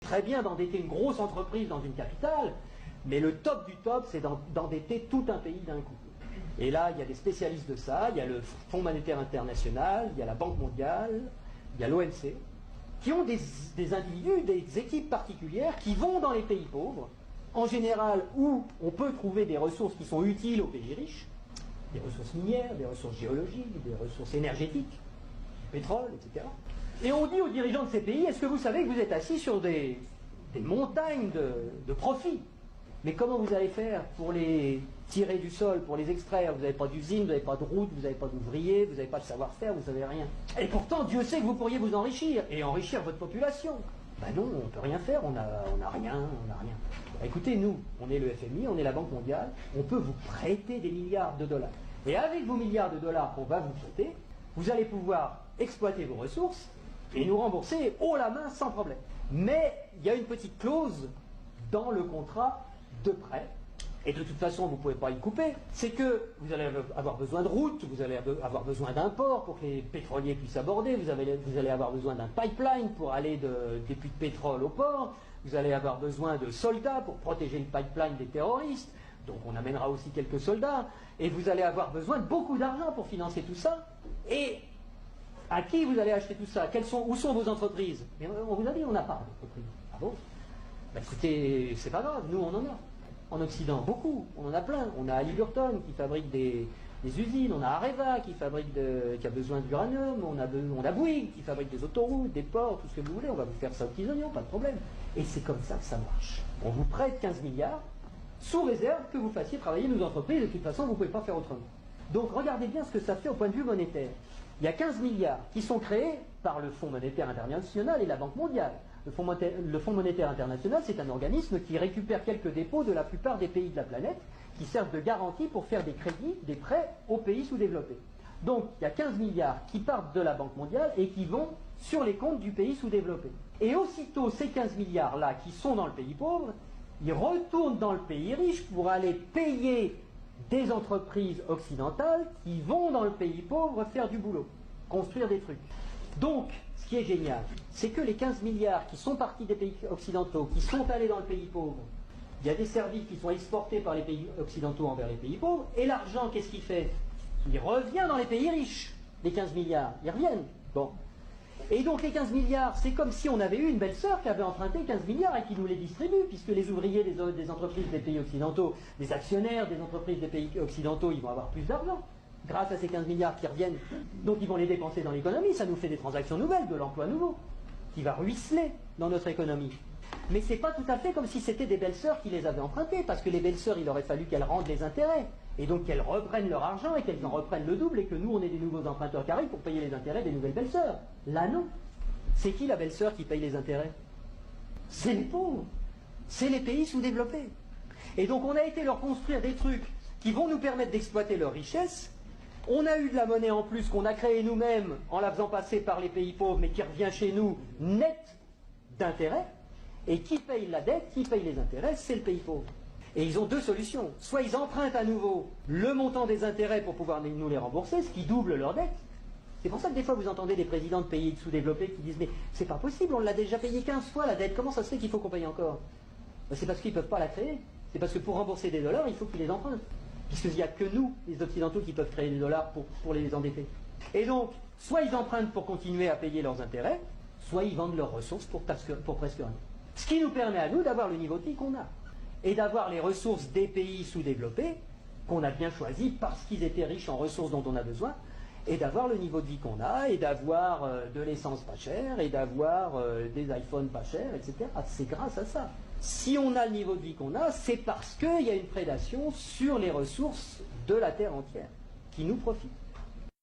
très bien d'endetter une grosse entreprise dans une capitale, mais le top du top, c'est d'endetter tout un pays d'un coup. Et là, il y a des spécialistes de ça, il y a le Fonds monétaire international, il y a la Banque mondiale, il y a l'OMC, qui ont des individus, des équipes particulières qui vont dans les pays pauvres, en général où on peut trouver des ressources qui sont utiles aux pays riches, des ressources minières, des ressources géologiques, des ressources énergétiques, du pétrole, etc. Et on dit aux dirigeants de ces pays, est-ce que vous savez que vous êtes assis sur des montagnes de profits? Mais comment vous allez faire pour les tirer du sol, pour les extraire? Vous n'avez pas d'usine, vous n'avez pas de route, vous n'avez pas d'ouvriers, vous n'avez pas de savoir-faire, vous n'avez rien. Et pourtant, Dieu sait que vous pourriez vous enrichir, et enrichir votre population. Ben non, on ne peut rien faire, on n'a rien, on n'a rien. Écoutez, nous, on est le FMI, on est la Banque mondiale, on peut vous prêter des milliards de dollars. Et avec vos milliards de dollars qu'on va vous prêter, vous allez pouvoir exploiter vos ressources et nous rembourser haut la main sans problème. Mais il y a une petite clause dans le contrat de prêt, et de toute façon vous ne pouvez pas y couper, c'est que vous allez avoir besoin de routes, vous allez avoir besoin d'un port pour que les pétroliers puissent aborder, vous allez avoir besoin d'un pipeline pour aller des puits de pétrole au port, vous allez avoir besoin de soldats pour protéger le pipeline des terroristes, donc on amènera aussi quelques soldats, et vous allez avoir besoin de beaucoup d'argent pour financer tout ça. Et à qui vous allez acheter tout ça? Où sont vos entreprises? Mais on vous a dit, on n'a pas d'entreprise. Ah bon? Ben écoutez, c'est pas grave, nous on en a. En Occident, beaucoup, on en a plein. On a Halliburton qui fabrique des usines, on a Areva qui a besoin d'uranium, on a Bouygues qui fabrique des autoroutes, des ports, tout ce que vous voulez, on va vous faire ça aux petits oignons, pas de problème. Et c'est comme ça que ça marche. On vous prête 15 milliards, sous réserve que vous fassiez travailler nos entreprises, de toute façon vous ne pouvez pas faire autrement. Donc regardez bien ce que ça fait au point de vue monétaire. Il y a 15 milliards qui sont créés par le Fonds monétaire international et la Banque mondiale. Le Fonds monétaire international, c'est un organisme qui récupère quelques dépôts de la plupart des pays de la planète, qui servent de garantie pour faire des crédits, des prêts aux pays sous-développés. Donc il y a 15 milliards qui partent de la Banque mondiale et qui vont sur les comptes du pays sous-développé. Et aussitôt ces 15 milliards-là qui sont dans le pays pauvre, ils retournent dans le pays riche pour aller payer des entreprises occidentales qui vont dans le pays pauvre faire du boulot, construire des trucs. Donc, ce qui est génial, c'est que les 15 milliards qui sont partis des pays occidentaux, qui sont allés dans le pays pauvre, il y a des services qui sont exportés par les pays occidentaux envers les pays pauvres, et l'argent, qu'est-ce qu'il fait? Il revient dans les pays riches, les 15 milliards, ils reviennent. Bon. Et donc les 15 milliards, c'est comme si on avait eu une belle-sœur qui avait emprunté 15 milliards et qui nous les distribue, puisque les ouvriers des entreprises des pays occidentaux, les actionnaires des entreprises des pays occidentaux, ils vont avoir plus d'argent grâce à ces 15 milliards qui reviennent. Donc ils vont les dépenser dans l'économie, ça nous fait des transactions nouvelles, de l'emploi nouveau, qui va ruisseler dans notre économie. Mais c'est pas tout à fait comme si c'était des belles-sœurs qui les avaient empruntées, parce que les belles-sœurs, il aurait fallu qu'elles rendent les intérêts, et donc qu'elles reprennent leur argent et qu'elles en reprennent le double, et que nous, on ait des nouveaux emprunteurs qui arrivent pour payer les intérêts des nouvelles belles-sœurs. Là, non. C'est qui la belle-sœur qui paye les intérêts? C'est les pauvres. C'est les pays sous-développés. Et donc, on a été leur construire des trucs qui vont nous permettre d'exploiter leur richesse. On a eu de la monnaie en plus qu'on a créée nous-mêmes en la faisant passer par les pays pauvres, mais qui revient chez nous net d'intérêts. Et qui paye la dette, qui paye les intérêts, c'est le pays pauvre. Et ils ont deux solutions. Soit ils empruntent à nouveau le montant des intérêts pour pouvoir nous les rembourser, ce qui double leur dette. C'est pour ça que des fois vous entendez des présidents de pays sous-développés qui disent « Mais c'est pas possible, on l'a déjà payé 15 fois la dette, comment ça se fait qu'il faut qu'on paye encore ?» C'est parce qu'ils ne peuvent pas la créer. C'est parce que pour rembourser des dollars, il faut qu'ils les empruntent. Puisqu'il n'y a que nous, les Occidentaux, qui peuvent créer des dollars pour les endetter. Et donc, soit ils empruntent pour continuer à payer leurs intérêts, soit ils vendent leurs ressources pour presque rien. Ce qui nous permet à nous d'avoir le niveau de vie qu'on a. Et d'avoir les ressources des pays sous-développés, qu'on a bien choisis parce qu'ils étaient riches en ressources dont on a besoin, et d'avoir le niveau de vie qu'on a, et d'avoir de l'essence pas chère, et d'avoir des iPhones pas chers, etc. C'est grâce à ça. Si on a le niveau de vie qu'on a, c'est parce qu'il y a une prédation sur les ressources de la Terre entière, qui nous profite.